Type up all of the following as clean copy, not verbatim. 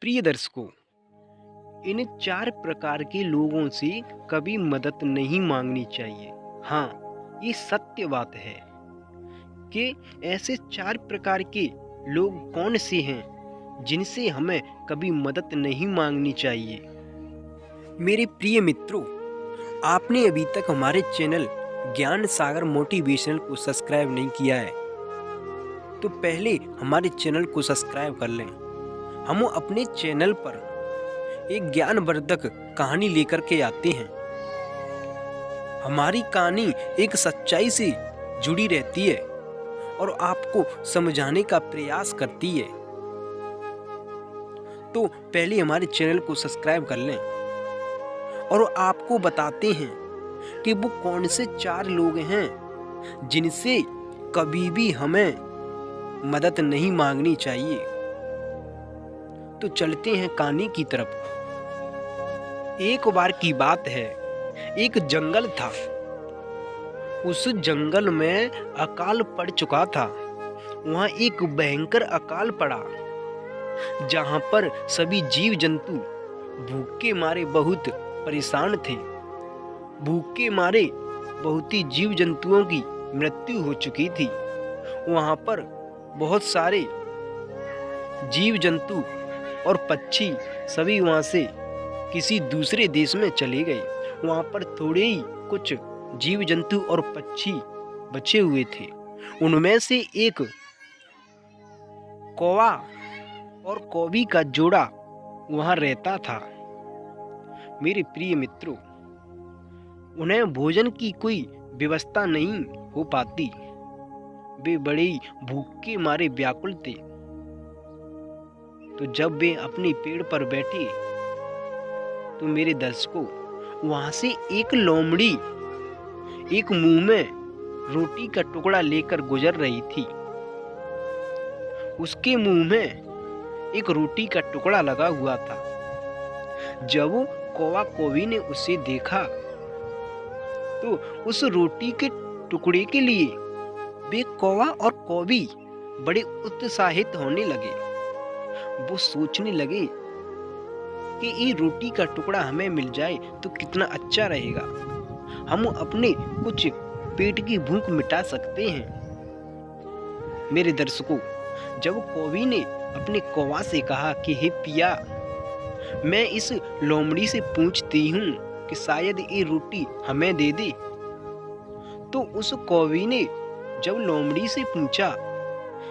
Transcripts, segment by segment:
प्रिय दर्शकों, इन 4 प्रकार के लोगों से कभी मदद नहीं मांगनी चाहिए। हाँ, ये सत्य बात है कि ऐसे 4 प्रकार के लोग कौन से हैं जिनसे हमें कभी मदद नहीं मांगनी चाहिए। मेरे प्रिय मित्रों, आपने अभी तक हमारे चैनल ज्ञान सागर मोटिवेशनल को सब्सक्राइब नहीं किया है तो पहले हमारे चैनल को सब्सक्राइब कर लें। हम अपने चैनल पर एक ज्ञानवर्धक कहानी लेकर के आते हैं। हमारी कहानी एक सच्चाई से जुड़ी रहती है और आपको समझाने का प्रयास करती है। तो पहले हमारे चैनल को सब्सक्राइब कर लें और आपको बताते हैं कि वो कौन से 4 लोग हैं जिनसे कभी भी हमें मदद नहीं मांगनी चाहिए। तो चलते हैं कहानी की तरफ। एक बार की बात है, एक जंगल था। उस जंगल में अकाल पड़ चुका था। वहां एक भयंकर अकाल पड़ा जहां पर सभी जीव जंतु भूख के मारे बहुत परेशान थे। भूख के मारे बहुत ही जीव जंतुओं की मृत्यु हो चुकी थी। वहां पर बहुत सारे जीव जंतु और पक्षी सभी वहां से किसी दूसरे देश में चले गए। वहां पर थोड़े ही कुछ जीव जंतु और पक्षी बचे हुए थे। उनमें से एक कौवा और कौवी का जोड़ा वहां रहता था। मेरे प्रिय मित्रों, उन्हें भोजन की कोई व्यवस्था नहीं हो पाती। वे बड़े ही भूख के मारे व्याकुल थे। तो जब वे अपने पेड़ पर बैठे तो मेरे दर्शकों, वहां से एक लोमड़ी एक मुंह में रोटी का टुकड़ा लेकर गुजर रही थी। उसके मुंह में एक रोटी का टुकड़ा लगा हुआ था। जब कौवा कौवी ने उसे देखा तो उस रोटी के टुकड़े के लिए वे कौवा और कौवी बड़े उत्साहित होने लगे। वो सोचने लगे कि ये रोटी का टुकड़ा हमें मिल जाए तो कितना अच्छा रहेगा। हम अपने कुछ पेट की भूख मिटा सकते हैं। मेरे दर्शकों, जब कौवी ने अपने कौवा से कहा कि हे पिया, मैं इस लोमड़ी से पूछती हूँ कि शायद ये रोटी हमें दे दे। तो उस कौवी ने जब लोमड़ी से पूछा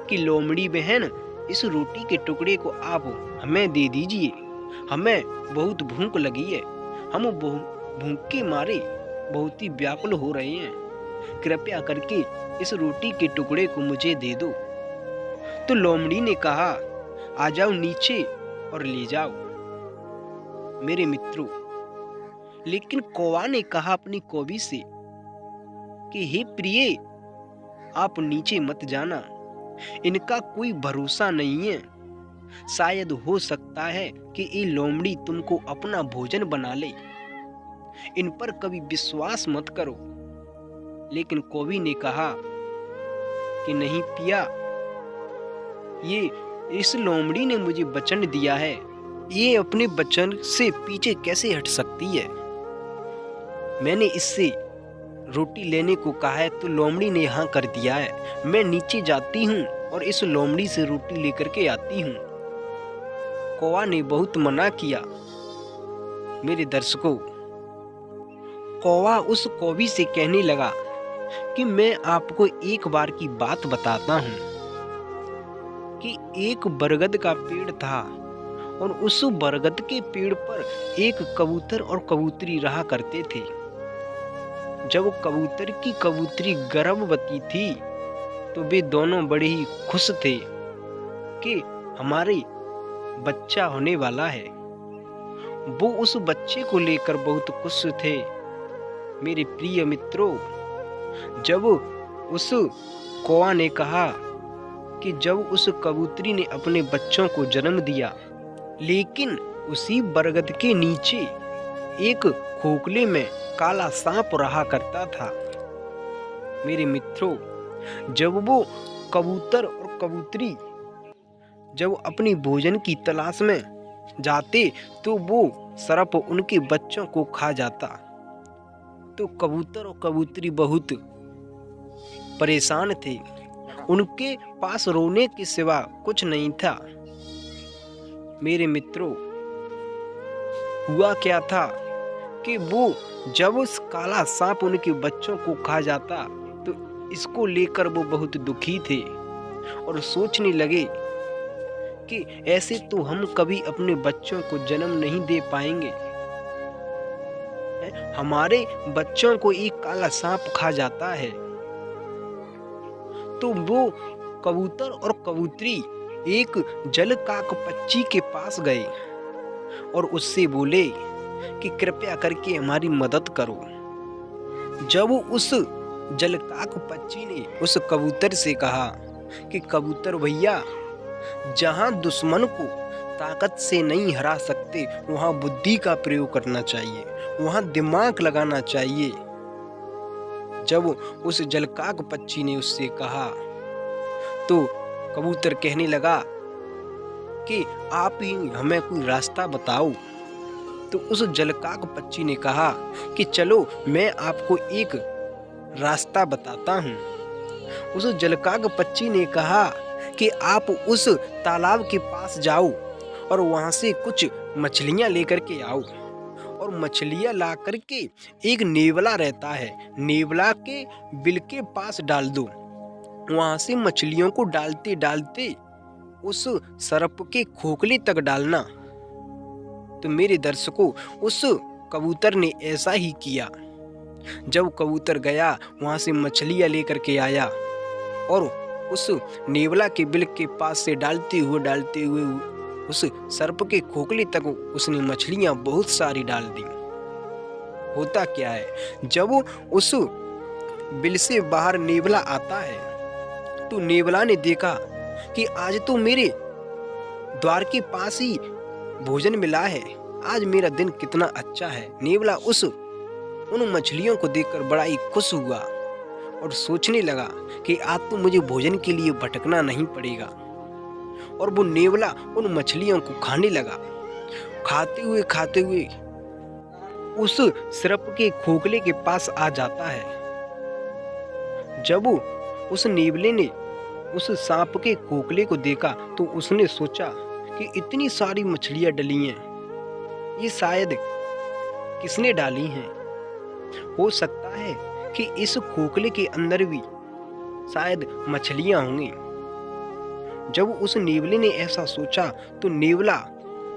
कि लोमड़ी बहन, इस रोटी के टुकड़े को आप हमें दे दीजिए, हमें बहुत भूख लगी है। हम भूख के मारे बहुत ही व्याकुल हो रहे हैं। कृपया करके इस रोटी के टुकड़े को मुझे दे दो। तो लोमड़ी ने कहा, आ जाओ नीचे और ले जाओ। मेरे मित्रों, लेकिन कौवा ने कहा अपनी कौवी से कि हे प्रिय, आप नीचे मत जाना, इनका कोई भरोसा नहीं है। शायद हो सकता है कि ये लोमड़ी तुमको अपना भोजन बना ले। इन पर कभी विश्वास मत करो। लेकिन कौवी ने कहा कि नहीं पिया, ये इस लोमड़ी ने मुझे वचन दिया है, ये अपने वचन से पीछे कैसे हट सकती है। मैंने इससे रोटी लेने को कहा है तो लोमड़ी ने यहाँ कर दिया है। मैं नीचे जाती हूँ और इस लोमड़ी से रोटी लेकर के आती हूँ। कौवा ने बहुत मना किया। मेरे दर्शकों, कौवा उस कौवी से कहने लगा कि मैं आपको एक बार की बात बताता हूँ कि एक बरगद का पेड़ था और उस बरगद के पेड़ पर एक कबूतर और कबूतरी रहा करते थे। जब कबूतर की कबूतरी गर्भवती थी तो वे दोनों बड़े ही खुश थे कि हमारे बच्चा होने वाला है। वो उस बच्चे को लेकर बहुत खुश थे। मेरे प्रिय मित्रों, जब उस कौवा ने कहा कि जब उस कबूतरी ने अपने बच्चों को जन्म दिया, लेकिन उसी बरगद के नीचे एक खोखले में काला सांप रहा करता था। मेरे मित्रों, जब वो कबूतर और कबूतरी जब अपनी भोजन की तलाश में जाते तो वो सर्प उनके बच्चों को खा जाता। तो कबूतर और कबूतरी बहुत परेशान थे। उनके पास रोने के सिवा कुछ नहीं था। मेरे मित्रों, हुआ क्या था कि वो जब उस काला सांप उनके बच्चों को खा जाता तो इसको लेकर वो बहुत दुखी थे और सोचने लगे कि ऐसे तो हम कभी अपने बच्चों को जन्म नहीं दे पाएंगे। हमारे बच्चों को एक काला सांप खा जाता है। तो वो कबूतर और कबूतरी एक जलकाक पक्षी के पास गए और उससे बोले कि कृपया करके हमारी मदद करो। जब उस जलकाक पक्षी ने उस कबूतर से कहा कि कबूतर भैया, जहां दुश्मन को ताकत से नहीं हरा सकते वहां बुद्धि का प्रयोग करना चाहिए, वहां दिमाग लगाना चाहिए। जब उस जलकाक पक्षी ने उससे कहा तो कबूतर कहने लगा कि आप ही हमें कोई रास्ता बताओ। तो उस जलकाक पक्षी ने कहा कि चलो मैं आपको एक रास्ता बताता हूँ। उस जलकाक पक्षी ने कहा कि आप उस तालाब के पास जाओ और वहां से कुछ मछलियां लेकर के आओ और मछलियां ला करके एक नेवला रहता है, नेवला के बिल के पास डाल दो। वहां से मछलियों को डालते डालते उस सर्प के खोखले तक डालना। तो मेरे दर्शकों, उस कबूतर ने ऐसा ही किया। जब कबूतर गया वहां से मछलियां लेकर के आया और उस नेवला के बिल के पास से डालते हुए उस सर्प के खोखले तक उसने मछलियां बहुत सारी डाल दी। होता क्या है, जब उस बिल से बाहर नेवला आता है तो नेवला ने देखा कि आज तो मेरे द्वार के पास ही भोजन मिला है, आज मेरा दिन कितना अच्छा है। नेवला उन मछलियों को देखकर बड़ा ही खुश हुआ और सोचने लगा कि आज तो मुझे भोजन के लिए भटकना नहीं पड़ेगा। और वो नेवला उन मछलियों को खाने लगा। खाते हुए उस सर्प के खोखले के पास आ जाता है। जब उस नेवले ने उस सांप के खोखले को देखा तो उसने सोचा कि इतनी सारी मछलियां डली हैं, ये शायद किसने डाली हैं। हो सकता है कि इस खोखले के अंदर भी शायद मछलियां होंगी। जब उस नेवले ने ऐसा सोचा तो नेवला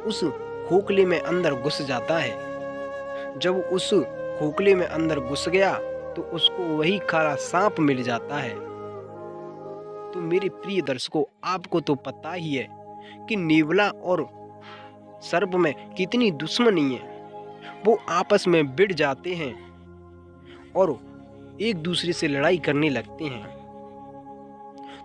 उस खोखले में अंदर घुस जाता है। जब उस खोखले में अंदर घुस गया तो उसको वही काला सांप मिल जाता है। तो मेरे प्रिय दर्शकों, आपको तो पता ही है कि नेवला और सर्प में कितनी दुश्मनी है। वो आपस में भिड़ जाते हैं और एक दूसरे से लड़ाई करने लगते हैं।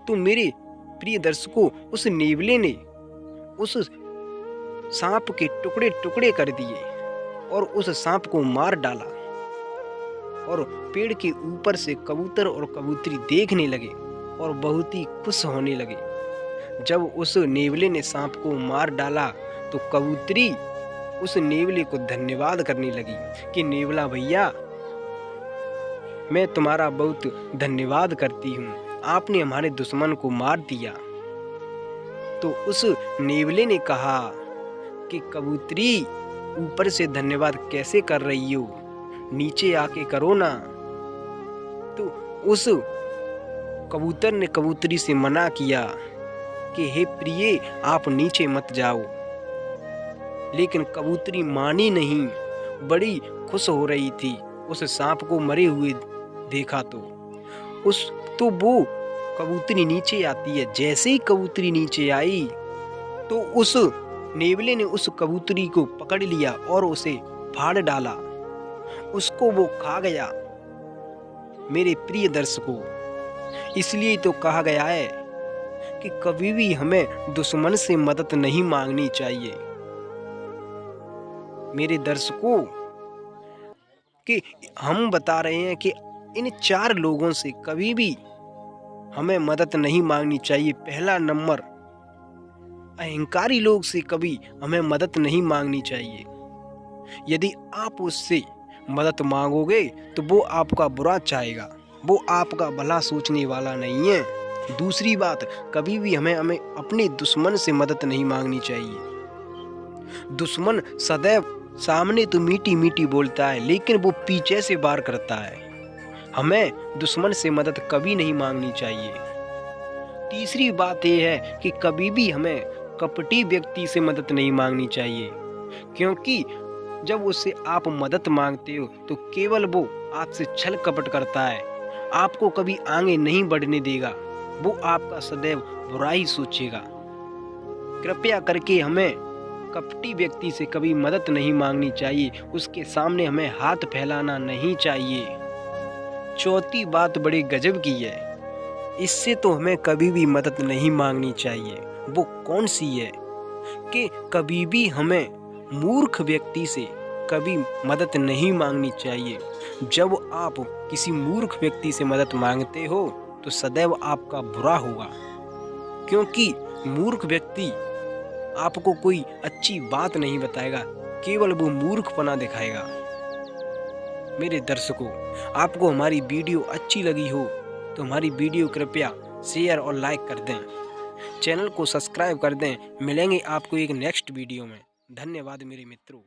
तो मेरे प्रिय दर्शकों, उस नेवले ने उस सांप के टुकड़े टुकड़े कर दिए और उस सांप को मार डाला और पेड़ के ऊपर से कबूतर और कबूतरी देखने लगे और बहुत ही खुश होने लगे। जब उस नेवले ने सांप को मार डाला तो कबूतरी उस नेवले को धन्यवाद करने लगी कि नेवला भैया, मैं तुम्हारा बहुत धन्यवाद करती हूँ, आपने हमारे दुश्मन को मार दिया। तो उस नेवले ने कहा कि कबूतरी, ऊपर से धन्यवाद कैसे कर रही हो, नीचे आके करो ना। तो उस कबूतर ने कबूतरी से मना किया कि हे प्रिय, आप नीचे मत जाओ। लेकिन कबूतरी मानी नहीं, बड़ी खुश हो रही थी। उस सांप को मरे हुए देखा तो वो कबूतरी नीचे आती है। जैसे ही कबूतरी नीचे आई तो उस नेवले ने उस कबूतरी को पकड़ लिया और उसे फाड़ डाला, उसको वो खा गया। मेरे प्रिय दर्शकों, इसलिए तो कहा गया है कि कभी भी हमें दुश्मन से मदद नहीं मांगनी चाहिए। मेरे दर्शकों, कि हम बता रहे हैं कि इन 4 लोगों से कभी भी हमें मदद नहीं मांगनी चाहिए। पहला नंबर अहंकारी लोग से कभी हमें मदद नहीं मांगनी चाहिए। यदि आप उससे मदद मांगोगे तो वो आपका बुरा चाहेगा, वो आपका भला सोचने वाला नहीं है। दूसरी बात, कभी भी हमें हमें अपने दुश्मन से मदद नहीं मांगनी चाहिए। दुश्मन सदैव सामने तो मीठी मीठी बोलता है, लेकिन वो पीछे से वार करता है। हमें दुश्मन से मदद कभी नहीं मांगनी चाहिए। तीसरी बात यह है कि कभी भी हमें कपटी व्यक्ति से मदद नहीं मांगनी चाहिए, क्योंकि जब उससे आप मदद मांगते हो तो केवल वो आपसे छल कपट करता है, आपको कभी आगे नहीं बढ़ने देगा, वो आपका सदैव बुरा ही सोचेगा। कृपया करके हमें कपटी व्यक्ति से कभी मदद नहीं मांगनी चाहिए, उसके सामने हमें हाथ फैलाना नहीं चाहिए। चौथी बात बड़ी गजब की है, इससे तो हमें कभी भी मदद नहीं मांगनी चाहिए। वो कौन सी है कि कभी भी हमें मूर्ख व्यक्ति से कभी मदद नहीं मांगनी चाहिए। जब आप किसी मूर्ख व्यक्ति से मदद मांगते हो तो सदैव आपका बुरा होगा, क्योंकि मूर्ख व्यक्ति आपको कोई अच्छी बात नहीं बताएगा, केवल वो मूर्खपना दिखाएगा। मेरे दर्शकों, आपको हमारी वीडियो अच्छी लगी हो तो हमारी वीडियो कृपया शेयर और लाइक कर दें, चैनल को सब्सक्राइब कर दें। मिलेंगे आपको एक नेक्स्ट वीडियो में। धन्यवाद मेरे मित्रों।